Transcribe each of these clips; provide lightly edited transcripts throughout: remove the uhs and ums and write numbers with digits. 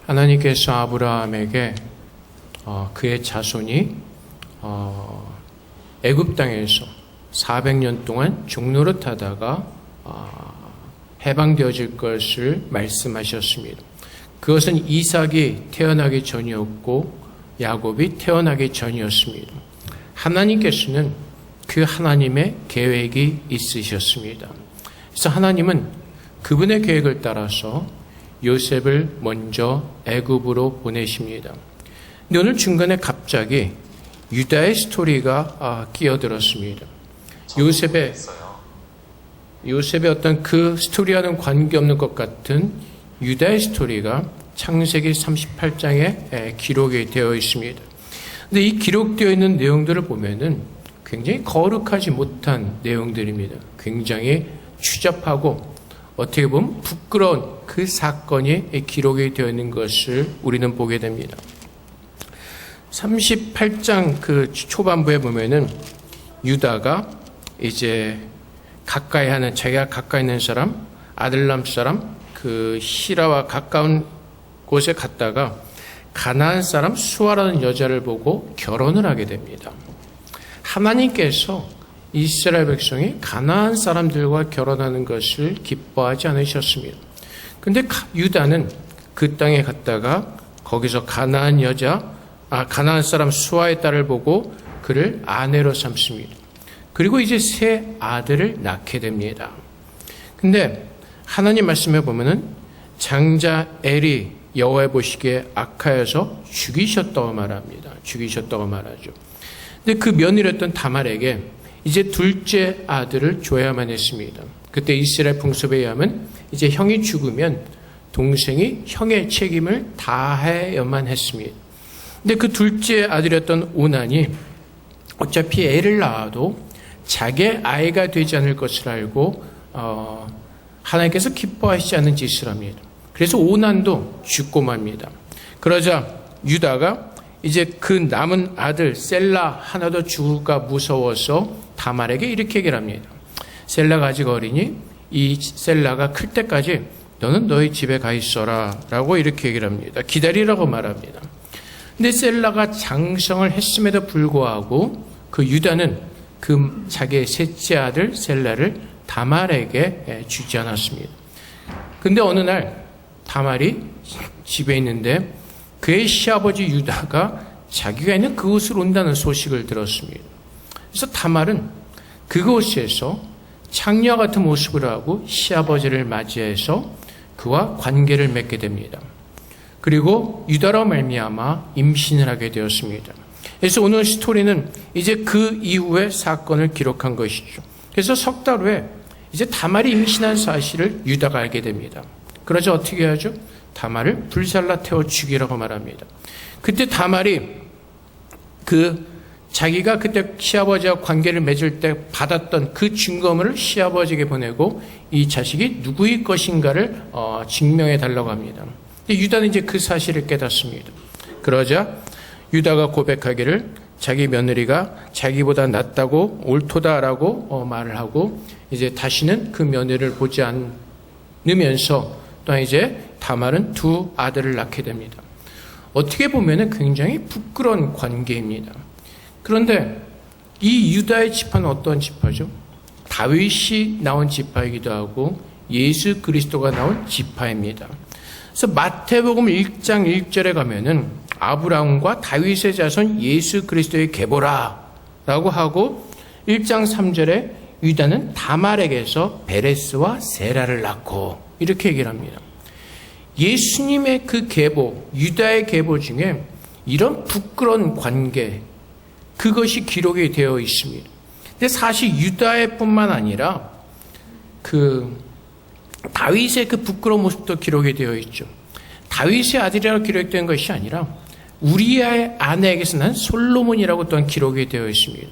하나님께서 아브라함에게 그의 자손이 애굽 땅에서 400년 동안 종노릇하다가 해방되어질 것을 말씀하셨습니다. 그것은 이삭이 태어나기 전이었고 야곱이 태어나기 전이었습니다. 하나님께서는 그 하나님의 계획이 있으셨습니다. 그래서 하나님은 그분의 계획을 따라서 요셉을 먼저 애굽으로 보내십니다. 근데 오늘 중간에 갑자기 유다의 스토리가 끼어들었습니다. 요셉의 어떤 그 스토리와는 관계없는 것 같은 유다의 스토리가 창세기 38장에 기록이 되어 있습니다. 근데 이 기록되어 있는 내용들을 보면은 굉장히 거룩하지 못한 내용들입니다. 굉장히 추잡하고 어떻게 보면 부끄러운 그 사건이 기록이 되어 있는 것을 우리는 보게 됩니다. 38장 그 초반부에 보면은 유다가 이제 자기가 가까이 있는 사람, 아들람 사람, 그 시라와 가까운 곳에 갔다가 가나안 사람 수아라는 여자를 보고 결혼을 하게 됩니다. 하나님께서 이스라엘 백성이 가나안 사람들과 결혼하는 것을 기뻐하지 않으셨습니다. 근데 유다는 그 땅에 갔다가 거기서 가나안 사람 수아의 딸을 보고 그를 아내로 삼습니다. 그리고 이제 세 아들을 낳게 됩니다. 근데 하나님 말씀에 보면은 장자 엘이 여호와의 보시기에 악하여서 죽이셨다고 말합니다. 죽이셨다고 말하죠. 근데 그 며느리였던 다말에게 이제 둘째 아들을 줘야만 했습니다. 그때 이스라엘 풍습에 의하면 이제 형이 죽으면 동생이 형의 책임을 다해야만 했습니다. 근데 그 둘째 아들이었던 오난이 어차피 애를 낳아도 자기의 아이가 되지 않을 것을 알고 하나님께서 기뻐하시지 않는 짓을 합니다. 그래서 오난도 죽고 맙니다. 그러자 유다가 이제 그 남은 아들 셀라 하나도 죽을까 무서워서 다말에게 이렇게 얘기를 합니다. 셀라가 아직 어리니 이 셀라가 클 때까지 너는 너희 집에 가 있어라 라고 이렇게 얘기를 합니다. 기다리라고 말합니다. 근데 셀라가 장성을 했음에도 불구하고 그 유다는 그 자기의 셋째 아들 셀라를 다말에게 주지 않았습니다. 근데 어느 날 다말이 집에 있는데 그의 시아버지 유다가 자기가 있는 그곳으로 온다는 소식을 들었습니다. 그래서 다말은 그곳에서 창녀 같은 모습을 하고 시아버지를 맞이해서 그와 관계를 맺게 됩니다. 그리고 유다로 말미암아 임신을 하게 되었습니다. 그래서 오늘 스토리는 이제 그 이후의 사건을 기록한 것이죠. 그래서 석 달 후에 이제 다말이 임신한 사실을 유다가 알게 됩니다. 그러자 어떻게 하죠? 다말을 불살라 태워 죽이라고 말합니다. 그때 다말이 자기가 그때 시아버지와 관계를 맺을 때 받았던 그 증거물을 시아버지에게 보내고 이 자식이 누구의 것인가를 증명해 달라고 합니다. 유다는 이제 그 사실을 깨닫습니다. 그러자 유다가 고백하기를 자기 며느리가 자기보다 낫다고 옳도다라고 말을 하고 이제 다시는 그 며느리를 보지 않으면서 또한 이제 다말은 두 아들을 낳게 됩니다. 어떻게 보면 굉장히 부끄러운 관계입니다. 그런데 이 유다의 지파는 어떤 지파죠? 다윗이 나온 지파이기도 하고 예수 그리스도가 나온 지파입니다. 그래서 마태복음 1장 1절에 가면은 아브라함과 다윗의 자손 예수 그리스도의 계보라 라고 하고 1장 3절에 유다는 다말에게서 베레스와 세라를 낳고 이렇게 얘기를 합니다. 예수님의 그 계보, 유다의 계보 중에 이런 부끄러운 관계, 그것이 기록이 되어 있습니다. 근데 사실 유다의 뿐만 아니라 다윗의 그 부끄러운 모습도 기록이 되어 있죠. 다윗의 아들이라고 기록된 것이 아니라 우리아의 아내에게서 난 솔로몬이라고 또한 기록이 되어 있습니다.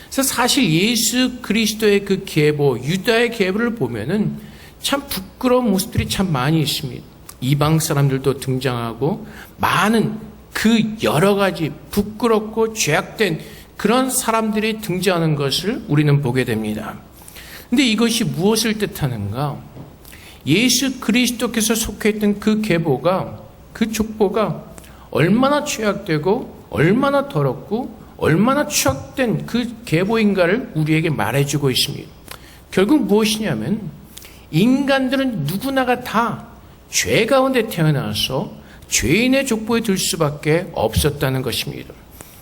그래서 사실 예수 그리스도의 그 계보, 유다의 계보를 보면은 참 부끄러운 모습들이 참 많이 있습니다. 이방 사람들도 등장하고 많은 그 여러 가지 부끄럽고 죄악된 그런 사람들이 등장하는 것을 우리는 보게 됩니다. 근데 이것이 무엇을 뜻하는가? 예수 그리스도께서 속해 있던 그 계보가 그 족보가 얼마나 죄악되고 얼마나 더럽고 얼마나 추악된 그 계보인가를 우리에게 말해주고 있습니다. 결국 무엇이냐면 인간들은 누구나가 다 죄 가운데 태어나서 죄인의 족보에 들 수밖에 없었다는 것입니다.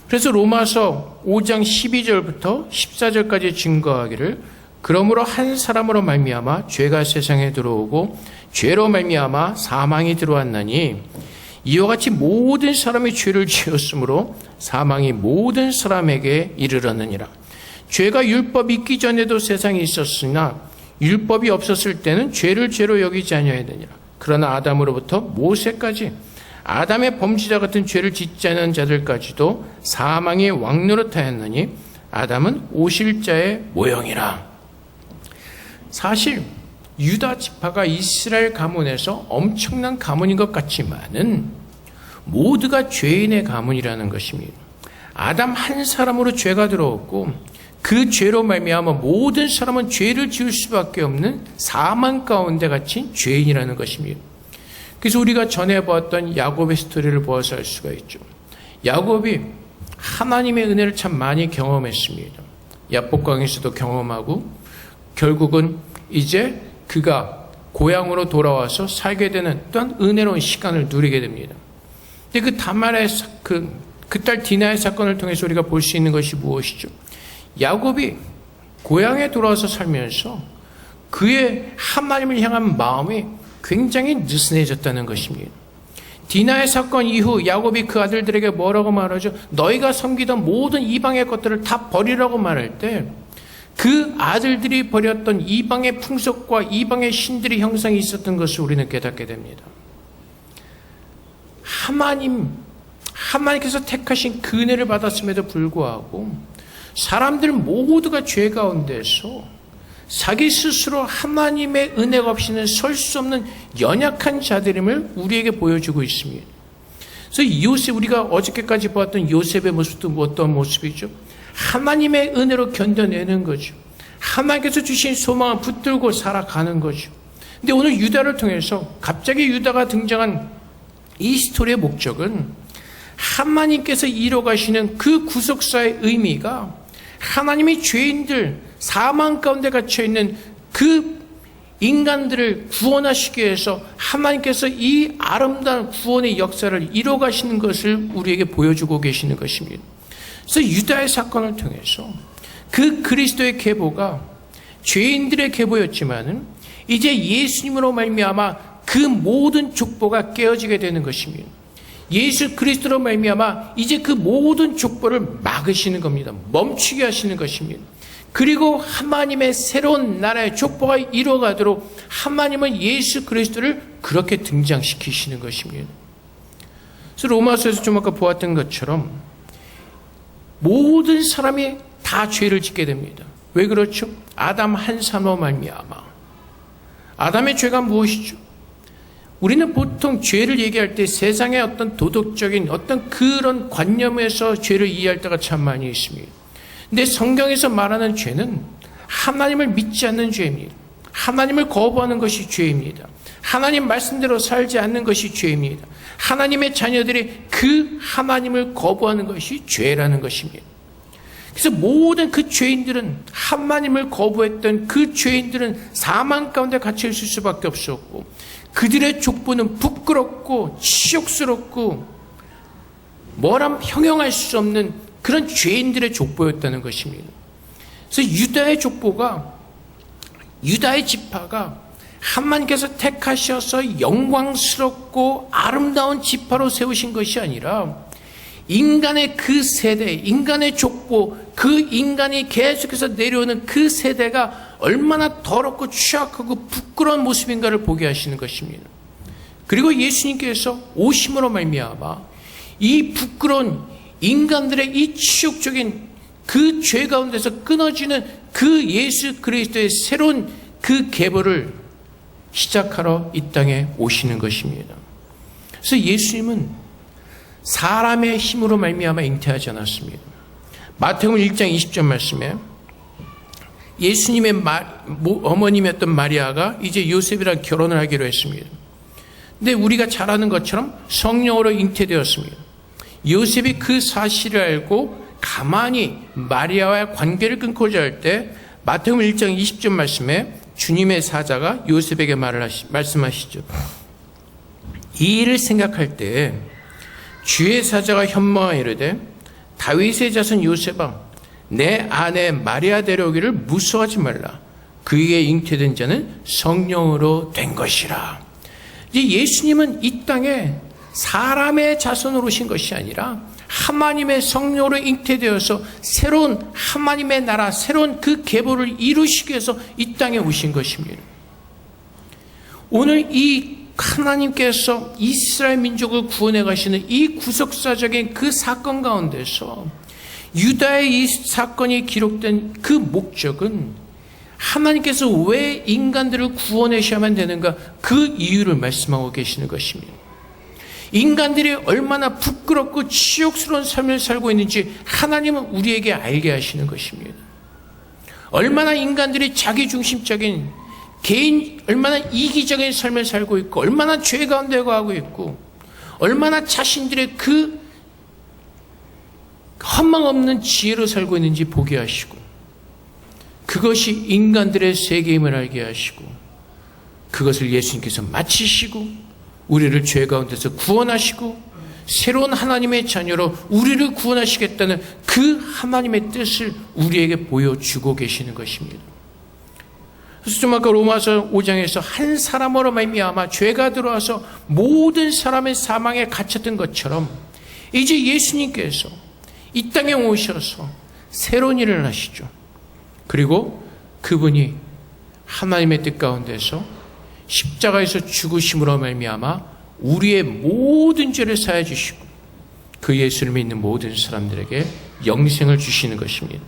그래서 로마서 5장 12절부터 14절까지 증거하기를 그러므로 한 사람으로 말미암아 죄가 세상에 들어오고 죄로 말미암아 사망이 들어왔나니 이와 같이 모든 사람이 죄를 지었으므로 사망이 모든 사람에게 이르렀느니라. 죄가 율법이 있기 전에도 세상에 있었으나 율법이 없었을 때는 죄를 죄로 여기지 아니하였느니라. 그러나 아담으로부터 모세까지 아담의 범죄자 같은 죄를 짓지 않은 자들까지도 사망의 왕노릇하였느니 아담은 오실 자의 모형이라. 사실 유다 지파가 이스라엘 가문에서 엄청난 가문인 것 같지만은 모두가 죄인의 가문이라는 것입니다. 아담 한 사람으로 죄가 들어왔고 그 죄로 말미암아 모든 사람은 죄를 지을 수밖에 없는 사망 가운데 갇힌 죄인이라는 것입니다. 그래서 우리가 전에 보았던 야곱의 스토리를 보아서 알 수가 있죠. 야곱이 하나님의 은혜를 참 많이 경험했습니다. 야복강에서도 경험하고 결국은 이제 그가 고향으로 돌아와서 살게 되는 또한 은혜로운 시간을 누리게 됩니다. 근데 그 다말의 그 딸 디나의 사건을 통해서 우리가 볼 수 있는 것이 무엇이죠? 야곱이 고향에 돌아와서 살면서 그의 하나님을 향한 마음이 굉장히 느슨해졌다는 것입니다. 디나의 사건 이후 야곱이 그 아들들에게 뭐라고 말하죠? 너희가 섬기던 모든 이방의 것들을 다 버리라고 말할 때 그 아들들이 버렸던 이방의 풍속과 이방의 신들의 형상이 있었던 것을 우리는 깨닫게 됩니다. 하나님께서 택하신 그 은혜를 받았음에도 불구하고 사람들 모두가 죄 가운데서 자기 스스로 하나님의 은혜가 없이는 설 수 없는 연약한 자들임을 우리에게 보여주고 있습니다. 그래서 요셉, 우리가 어저께까지 보았던 요셉의 모습도 어떤 모습이죠? 하나님의 은혜로 견뎌내는 거죠. 하나님께서 주신 소망을 붙들고 살아가는 거죠. 근데 오늘 유다를 통해서 갑자기 유다가 등장한 이 스토리의 목적은 하나님께서 이뤄가시는 그 구속사의 의미가 하나님이 죄인들, 사망 가운데 갇혀있는 그 인간들을 구원하시기 위해서 하나님께서 이 아름다운 구원의 역사를 이뤄가시는 것을 우리에게 보여주고 계시는 것입니다. 그래서 유다의 사건을 통해서 그 그리스도의 계보가 죄인들의 계보였지만은 이제 예수님으로 말미암아 그 모든 족보가 깨어지게 되는 것입니다. 예수 그리스도로 말미암아 이제 그 모든 족보를 막으시는 겁니다. 멈추게 하시는 것입니다. 그리고 하나님의 새로운 나라의 족보가 이루어가도록 하나님은 예수 그리스도를 그렇게 등장시키시는 것입니다. 그래서 로마서에서 좀 아까 보았던 것처럼 모든 사람이 다 죄를 짓게 됩니다. 왜 그렇죠? 아담 한 사람으로 말미암아. 아담의 죄가 무엇이죠? 우리는 보통 죄를 얘기할 때 세상의 어떤 도덕적인 어떤 그런 관념에서 죄를 이해할 때가 참 많이 있습니다. 근데 성경에서 말하는 죄는 하나님을 믿지 않는 죄입니다. 하나님을 거부하는 것이 죄입니다. 하나님 말씀대로 살지 않는 것이 죄입니다. 하나님의 자녀들이 그 하나님을 거부하는 것이 죄라는 것입니다. 그래서 모든 그 죄인들은 하나님을 거부했던 그 죄인들은 사망 가운데 갇혀 있을 수밖에 없었고 그들의 족보는 부끄럽고 치욕스럽고 뭐람 형용할 수 없는 그런 죄인들의 족보였다는 것입니다. 그래서 유다의 족보가 유다의 지파가 하나님께서 택하셔서 영광스럽고 아름다운 지파로 세우신 것이 아니라 인간의 그 세대, 인간의 족보, 그 인간이 계속해서 내려오는 그 세대가 얼마나 더럽고 취약하고 부끄러운 모습인가를 보게 하시는 것입니다. 그리고 예수님께서 오심으로 말미암아 이 부끄러운 인간들의 이 치욕적인 그 죄 가운데서 끊어지는 그 예수 그리스도의 새로운 그 계보를 시작하러 이 땅에 오시는 것입니다. 그래서 예수님은 사람의 힘으로 말미암아 잉태하지 않았습니다. 마태복음 1장 20절 말씀에 예수님의 어머님이었던 마리아가 이제 요셉이랑 결혼을 하기로 했습니다. 근데 우리가 잘 아는 것처럼 성령으로 잉태되었습니다. 요셉이 그 사실을 알고 가만히 마리아와의 관계를 끊고자 할 때 마태복음 1장 20절 말씀에 주님의 사자가 요셉에게 말씀하시죠. 이 일을 생각할 때 주의 사자가 현몽하여 이르되 다윗의 자손 요셉아 내 아내 마리아 데려오기를 무서워하지 말라. 그에게 잉태된 자는 성령으로 된 것이라. 이제 예수님은 이 땅에 사람의 자손으로 오신 것이 아니라 하나님의 성령으로 잉태되어서 새로운 하나님의 나라, 새로운 그 계보를 이루시기 위해서 이 땅에 오신 것입니다. 오늘 이 하나님께서 이스라엘 민족을 구원해 가시는 이 구속사적인 그 사건 가운데서 유다의 이 사건이 기록된 그 목적은 하나님께서 왜 인간들을 구원하셔야만 되는가, 그 이유를 말씀하고 계시는 것입니다. 인간들이 얼마나 부끄럽고 치욕스러운 삶을 살고 있는지 하나님은 우리에게 알게 하시는 것입니다. 얼마나 인간들이 자기중심적인 개인, 얼마나 이기적인 삶을 살고 있고, 얼마나 죄 가운데 거하고 있고, 얼마나 자신들의 그 허망 없는 지혜로 살고 있는지 보게 하시고, 그것이 인간들의 세계임을 알게 하시고, 그것을 예수님께서 마치시고 우리를 죄 가운데서 구원하시고 새로운 하나님의 자녀로 우리를 구원하시겠다는 그 하나님의 뜻을 우리에게 보여주고 계시는 것입니다. 그래서 좀 아까 로마서 5장에서 한 사람으로 말미암아 죄가 들어와서 모든 사람의 사망에 갇혔던 것처럼 이제 예수님께서 이 땅에 오셔서 새로운 일을 하시죠. 그리고 그분이 하나님의 뜻 가운데서 십자가에서 죽으심으로 말미암아 우리의 모든 죄를 사해 주시고 그 예수를 믿는 모든 사람들에게 영생을 주시는 것입니다.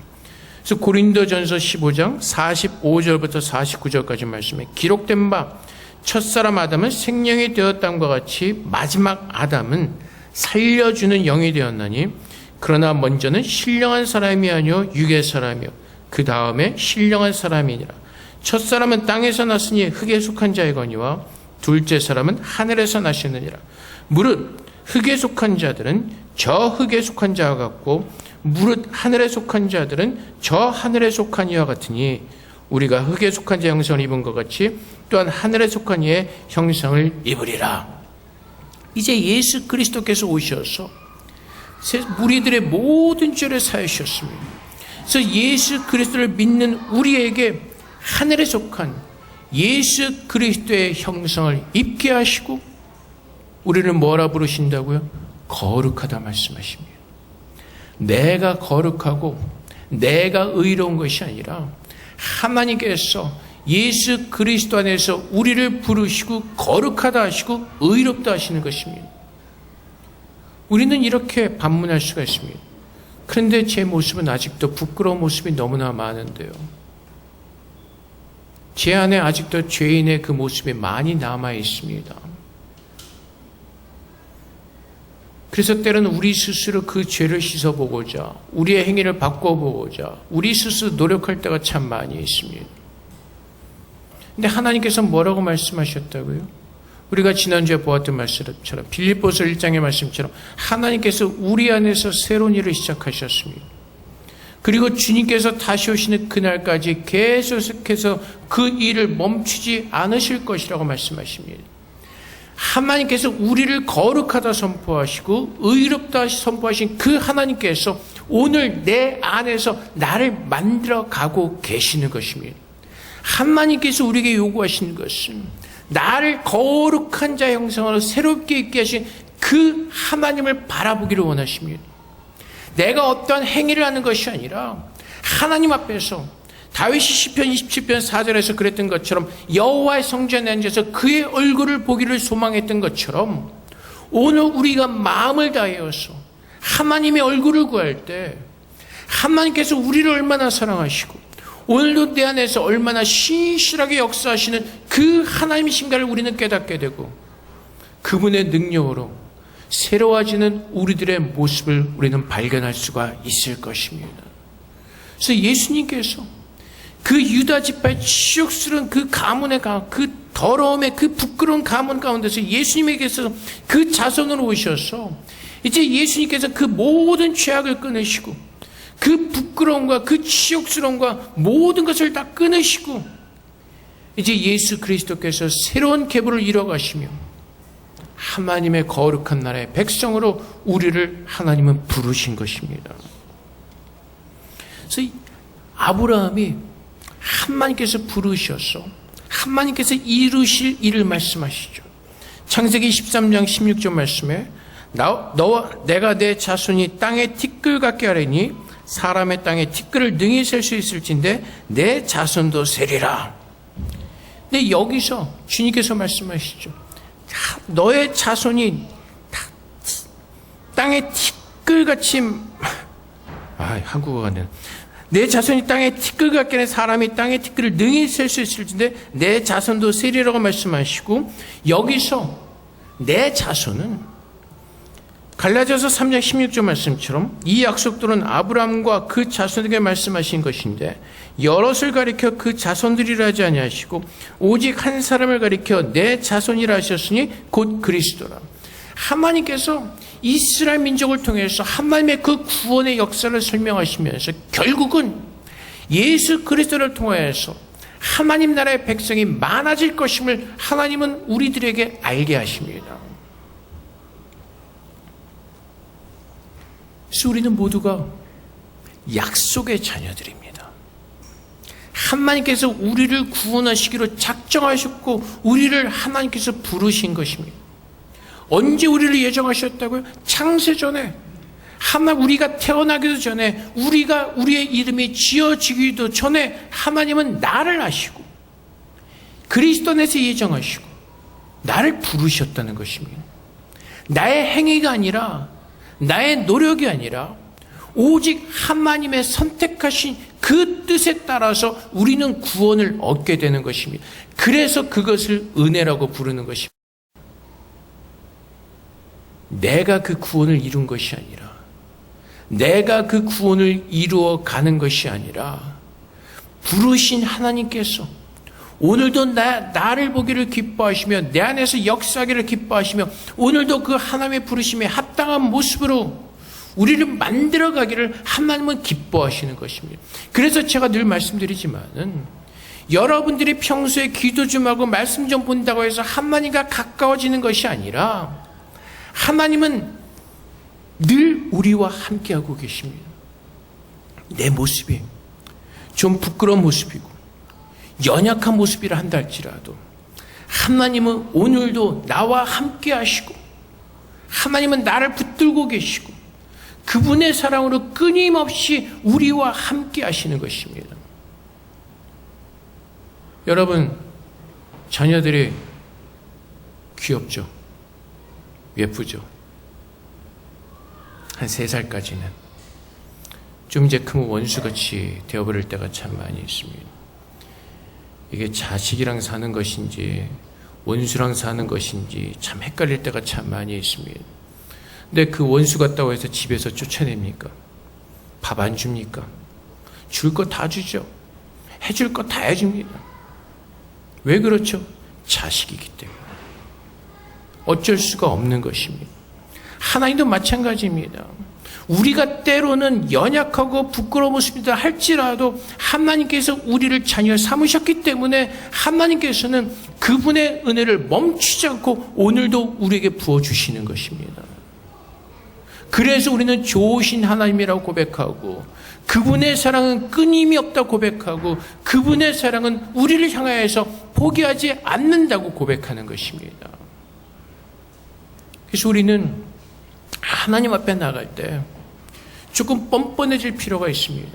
그래서 고린도전서 15장 45절부터 49절까지 말씀에 기록된 바 첫사람 아담은 생명이 되었다함과 같이 마지막 아담은 살려주는 영이 되었나니 그러나 먼저는 신령한 사람이 아니요 육의 사람이요 그 다음에 신령한 사람이니라. 첫사람은 땅에서 났으니 흙에 속한 자이거니와 둘째 사람은 하늘에서 나시느니라. 무릇 흙에 속한 자들은 저 흙에 속한 자와 같고 무릇 하늘에 속한 자들은 저 하늘에 속한 이와 같으니 우리가 흙에 속한 자 형상을 입은 것 같이 또한 하늘에 속한 이의 형상을 입으리라. 이제 예수 그리스도께서 오셔서 우리들의 모든 죄를 사하셨습니다. 그래서 예수 그리스도를 믿는 우리에게 하늘에 속한 예수 그리스도의 형상을 입게 하시고 우리를 뭐라 부르신다고요? 거룩하다 말씀하십니다. 내가 거룩하고 내가 의로운 것이 아니라 하나님께서 예수 그리스도 안에서 우리를 부르시고 거룩하다 하시고 의롭다 하시는 것입니다. 우리는 이렇게 반문할 수가 있습니다. 그런데 제 모습은 아직도 부끄러운 모습이 너무나 많은데요. 제 안에 아직도 죄인의 그 모습이 많이 남아 있습니다. 그래서 때로는 우리 스스로 그 죄를 씻어보고자, 우리의 행위를 바꿔보고자 우리 스스로 노력할 때가 참 많이 있습니다. 근데 하나님께서 뭐라고 말씀하셨다고요? 우리가 지난주에 보았던 말씀처럼 빌립보서 1장의 말씀처럼 하나님께서 우리 안에서 새로운 일을 시작하셨습니다. 그리고 주님께서 다시 오시는 그날까지 계속해서 그 일을 멈추지 않으실 것이라고 말씀하십니다. 하나님께서 우리를 거룩하다 선포하시고 의롭다 선포하신 그 하나님께서 오늘 내 안에서 나를 만들어 가고 계시는 것입니다. 하나님께서 우리에게 요구하시는 것은 나를 거룩한 자 형상으로 새롭게 있게 하신 그 하나님을 바라보기를 원하십니다. 내가 어떠한 행위를 하는 것이 아니라 하나님 앞에서 다윗이 시편 27편 4절에서 그랬던 것처럼 여호와의 성전에 앉아서 그의 얼굴을 보기를 소망했던 것처럼 오늘 우리가 마음을 다하여서 하나님의 얼굴을 구할 때 하나님께서 우리를 얼마나 사랑하시고 오늘도 내 안에서 얼마나 신실하게 역사하시는 그 하나님이신가를 우리는 깨닫게 되고 그분의 능력으로 새로워지는 우리들의 모습을 우리는 발견할 수가 있을 것입니다. 그래서 예수님께서 그 유다 지파의 치욕스러운 그 가문의 그 더러움의 그 부끄러운 가문 가운데서 예수님에게서 그 자손으로 오셔서 이제 예수님께서 그 모든 죄악을 끊으시고 그 부끄러움과 그 치욕스러움과 모든 것을 다 끊으시고 이제 예수 그리스도께서 새로운 계보를 이뤄가시며 하나님의 거룩한 나라의 백성으로 우리를 하나님은 부르신 것입니다. 그래서 아브라함이 하나님께서 부르셔서 하나님께서 이루실 일을 말씀하시죠. 창세기 13장 16절 말씀에 너와 내가 내 자손이 땅에 티끌 같게 하리니 사람의 땅에 티끌을 능히 셀 수 있을진데 내 자손도 세리라. 근데 여기서 주님께서 말씀하시죠. 너의 자손이 땅에 티끌같이 한국어가 안 되네. 내 자손이 땅에 티끌 같게 하는 사람이 땅에 티끌을 능히 셀 수 있을진데 내 자손도 세리라고 말씀하시고 여기서 내 자손은 갈라디아서 3장 16절 말씀처럼 이 약속들은 아브라함과 그 자손에게 말씀하신 것인데 여럿을 가리켜 그 자손들이라 하지 아니하시고 오직 한 사람을 가리켜 내 자손이라 하셨으니 곧 그리스도라. 하나님께서 이스라엘 민족을 통해서 하나님의 그 구원의 역사를 설명하시면서 결국은 예수 그리스도를 통해서 하나님 나라의 백성이 많아질 것임을 하나님은 우리들에게 알게 하십니다. 그래서 우리는 모두가 약속의 자녀들입니다. 하나님께서 우리를 구원하시기로 작정하셨고 우리를 하나님께서 부르신 것입니다. 언제 우리를 예정하셨다고요? 창세전에 우리가 태어나기도 전에 우리의 이름이 지어지기도 전에 하나님은 나를 아시고 그리스도 안에서 예정하시고 나를 부르셨다는 것입니다. 나의 행위가 아니라 나의 노력이 아니라 오직 하나님의 선택하신 그 뜻에 따라서 우리는 구원을 얻게 되는 것입니다. 그래서 그것을 은혜라고 부르는 것입니다. 내가 그 구원을 이룬 것이 아니라 내가 그 구원을 이루어 가는 것이 아니라 부르신 하나님께서 오늘도 나를 보기를 기뻐하시며 내 안에서 역사하기를 기뻐하시며 오늘도 그 하나님의 부르심에 합당한 모습으로 우리를 만들어가기를 하나님은 기뻐하시는 것입니다. 그래서 제가 늘 말씀드리지만은 여러분들이 평소에 기도 좀 하고 말씀 좀 본다고 해서 하나님과 가까워지는 것이 아니라 하나님은 늘 우리와 함께하고 계십니다. 내 모습이 좀 부끄러운 모습이고 연약한 모습이라 한다 할지라도 하나님은 오늘도 나와 함께 하시고 하나님은 나를 붙들고 계시고 그분의 사랑으로 끊임없이 우리와 함께 하시는 것입니다. 여러분, 자녀들이 귀엽죠? 예쁘죠? 한 3살까지는. 좀 이제 크면 원수같이 되어버릴 때가 참 많이 있습니다. 이게 자식이랑 사는 것인지 원수랑 사는 것인지 참 헷갈릴 때가 참 많이 있습니다. 근데 그 원수 같다고 해서 집에서 쫓아냅니까? 밥 안 줍니까? 줄 거 다 주죠. 해줄 거 다 해줍니다. 왜 그렇죠? 자식이기 때문에. 어쩔 수가 없는 것입니다. 하나님도 마찬가지입니다. 우리가 때로는 연약하고 부끄러운 모습이다 할지라도 하나님께서 우리를 자녀 삼으셨기 때문에 하나님께서는 그분의 은혜를 멈추지 않고 오늘도 우리에게 부어주시는 것입니다. 그래서 우리는 좋으신 하나님이라고 고백하고 그분의 사랑은 끊임이 없다고 고백하고 그분의 사랑은 우리를 향하여서 포기하지 않는다고 고백하는 것입니다. 그래서 우리는 하나님 앞에 나갈 때 조금 뻔뻔해질 필요가 있습니다.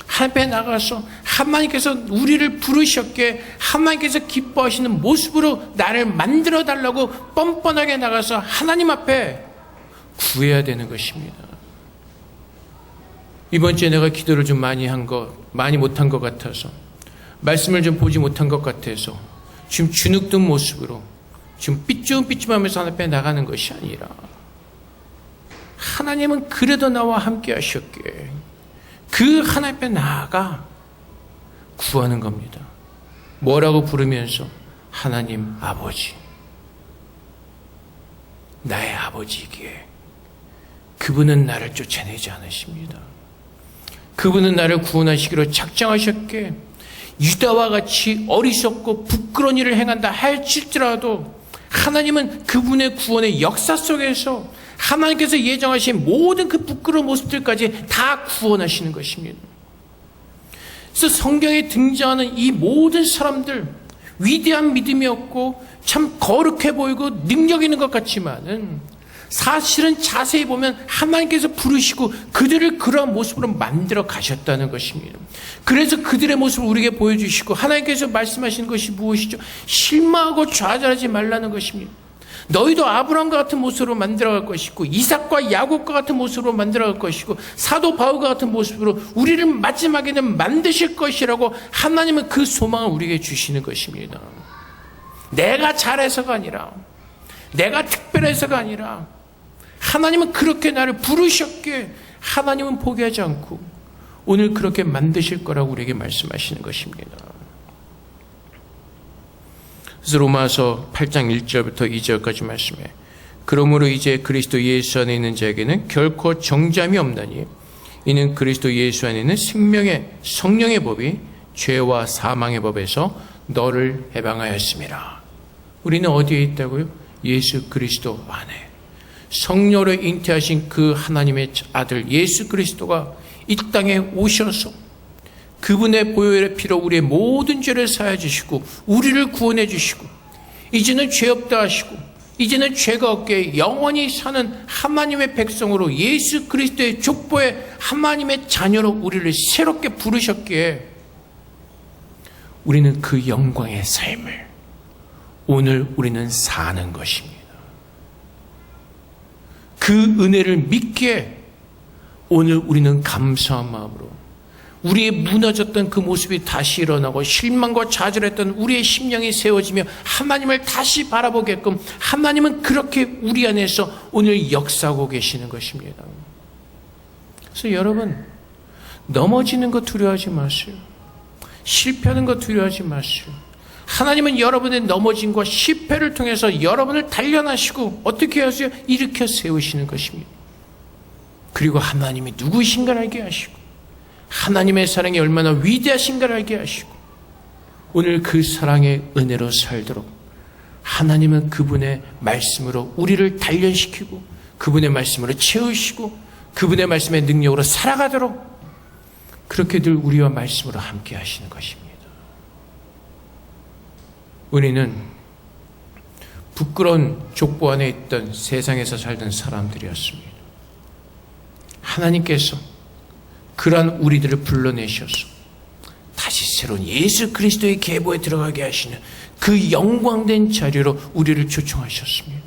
하나님 앞에 나가서 하나님께서 우리를 부르셨기에 하나님께서 기뻐하시는 모습으로 나를 만들어 달라고 뻔뻔하게 나가서 하나님 앞에 구해야 되는 것입니다. 이번 주에 내가 기도를 좀 많이 못한 것 같아서 말씀을 좀 보지 못한 것 같아서 지금 주눅든 모습으로 지금 삐쯤삐쯤하면서 하나님 앞에 나가는 것이 아니라 하나님은 그래도 나와 함께 하셨기에 그 하나님 앞에 나아가 구하는 겁니다. 뭐라고 부르면서? 하나님 아버지. 나의 아버지이기에 그분은 나를 쫓아내지 않으십니다. 그분은 나를 구원하시기로 작정하셨기에 유다와 같이 어리석고 부끄러운 일을 행한다 할지라도 하나님은 그분의 구원의 역사 속에서 하나님께서 예정하신 모든 그 부끄러운 모습들까지 다 구원하시는 것입니다. 그래서 성경에 등장하는 이 모든 사람들, 위대한 믿음이었고 참 거룩해 보이고 능력 있는 것 같지만은 사실은 자세히 보면 하나님께서 부르시고 그들을 그러한 모습으로 만들어 가셨다는 것입니다. 그래서 그들의 모습을 우리에게 보여주시고 하나님께서 말씀하시는 것이 무엇이죠? 실망하고 좌절하지 말라는 것입니다. 너희도 아브라함과 같은 모습으로 만들어갈 것이고 이삭과 야곱과 같은 모습으로 만들어갈 것이고 사도 바울과 같은 모습으로 우리를 마지막에는 만드실 것이라고 하나님은 그 소망을 우리에게 주시는 것입니다. 내가 잘해서가 아니라 내가 특별해서가 아니라 하나님은 그렇게 나를 부르셨기에 하나님은 포기하지 않고 오늘 그렇게 만드실 거라고 우리에게 말씀하시는 것입니다. 그래서 로마서 8장 1절부터 2절까지 말씀해 그러므로 이제 그리스도 예수 안에 있는 자에게는 결코 정죄함이 없나니 이는 그리스도 예수 안에 있는 생명의 성령의 법이 죄와 사망의 법에서 너를 해방하였습니다. 우리는 어디에 있다고요? 예수 그리스도 안에. 성령으로 잉태하신 그 하나님의 아들 예수 그리스도가 이 땅에 오셔서 그분의 보혈의 피로 우리의 모든 죄를 사하여 주시고 우리를 구원해 주시고 이제는 죄 없다 하시고 이제는 죄가 없게 영원히 사는 하나님의 백성으로 예수 그리스도의 족보에 하나님의 자녀로 우리를 새롭게 부르셨기에 우리는 그 영광의 삶을 오늘 우리는 사는 것입니다. 그 은혜를 믿기에 오늘 우리는 감사한 마음으로 우리의 무너졌던 그 모습이 다시 일어나고 실망과 좌절했던 우리의 심령이 세워지며 하나님을 다시 바라보게끔 하나님은 그렇게 우리 안에서 오늘 역사하고 계시는 것입니다. 그래서 여러분 넘어지는 거 두려워하지 마세요. 실패하는 거 두려워하지 마세요. 하나님은 여러분의 넘어짐과 실패를 통해서 여러분을 단련하시고 어떻게 하세요? 일으켜 세우시는 것입니다. 그리고 하나님이 누구이신가를 알게 하시고 하나님의 사랑이 얼마나 위대하신가를 알게 하시고 오늘 그 사랑의 은혜로 살도록 하나님은 그분의 말씀으로 우리를 단련시키고 그분의 말씀으로 채우시고 그분의 말씀의 능력으로 살아가도록 그렇게 늘 우리와 말씀으로 함께 하시는 것입니다. 우리는 부끄러운 족보 안에 있던 세상에서 살던 사람들이었습니다. 하나님께서 그러한 우리들을 불러내셔서 다시 새로운 예수 그리스도의 계보에 들어가게 하시는 그 영광된 자리로 우리를 초청하셨습니다.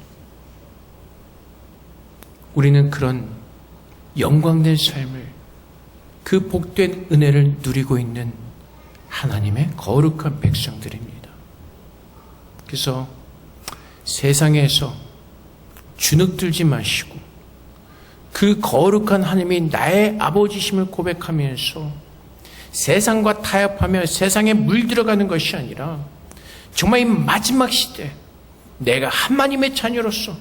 우리는 그런 영광된 삶을 그 복된 은혜를 누리고 있는 하나님의 거룩한 백성들입니다. 그래서 세상에서 주눅들지 마시고 그 거룩한 하나님이 나의 아버지심을 고백하면서 세상과 타협하며 세상에 물들어가는 것이 아니라 정말 이 마지막 시대 내가 하나님의 자녀로서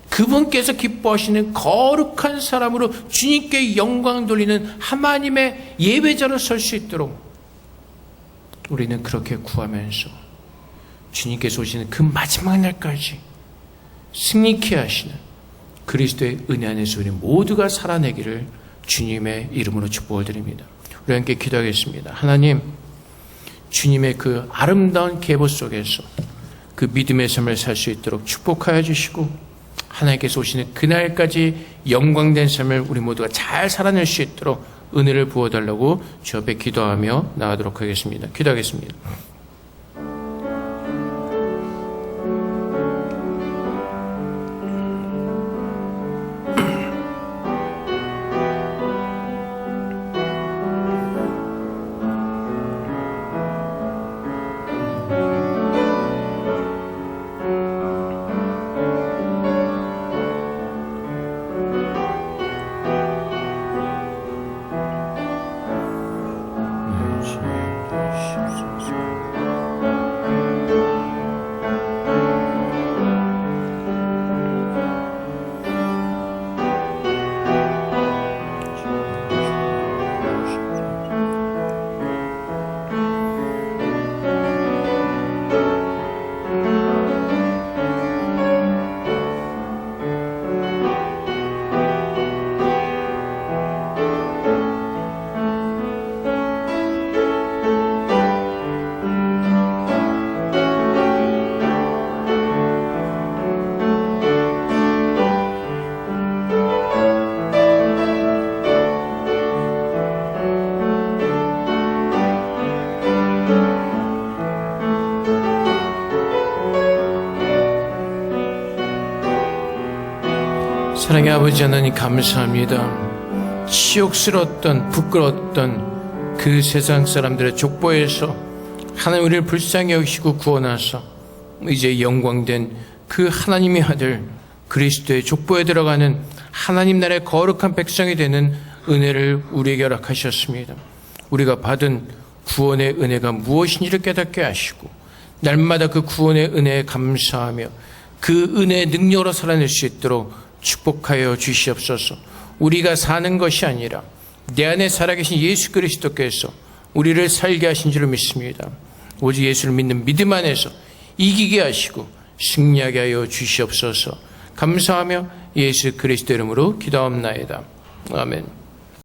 그분께서 기뻐하시는 거룩한 사람으로 주님께 영광 돌리는 하나님의 예배자로 설 수 있도록 우리는 그렇게 구하면서 주님께서 오시는 그 마지막 날까지 승리케 하시는 그리스도의 은혜 안에서 우리 모두가 살아내기를 주님의 이름으로 축복을 드립니다. 우리 함께 기도하겠습니다. 하나님, 주님의 그 아름다운 계보 속에서 그 믿음의 삶을 살 수 있도록 축복하여 주시고 하나님께서 오시는 그날까지 영광된 삶을 우리 모두가 잘 살아낼 수 있도록 은혜를 부어달라고 주 앞에 기도하며 나가도록 하겠습니다. 기도하겠습니다. 사랑의 아버지 하나님 감사합니다. 치욕스러웠던 부끄러웠던 그 세상 사람들의 족보에서 하나님 우리를 불쌍히 여기시고 구원하사 이제 영광된 그 하나님의 아들 그리스도의 족보에 들어가는 하나님 나라의 거룩한 백성이 되는 은혜를 우리에게 허락하셨습니다. 우리가 받은 구원의 은혜가 무엇인지를 깨닫게 하시고 날마다 그 구원의 은혜에 감사하며 그 은혜의 능력으로 살아낼 수 있도록 축복하여 주시옵소서. 우리가 사는 것이 아니라 내 안에 살아계신 예수 그리스도께서 우리를 살게 하신 줄을 믿습니다. 오직 예수를 믿는 믿음 안에서 이기게 하시고 승리하게 하여 주시옵소서. 감사하며 예수 그리스도 이름으로 기도합나이다. 아멘.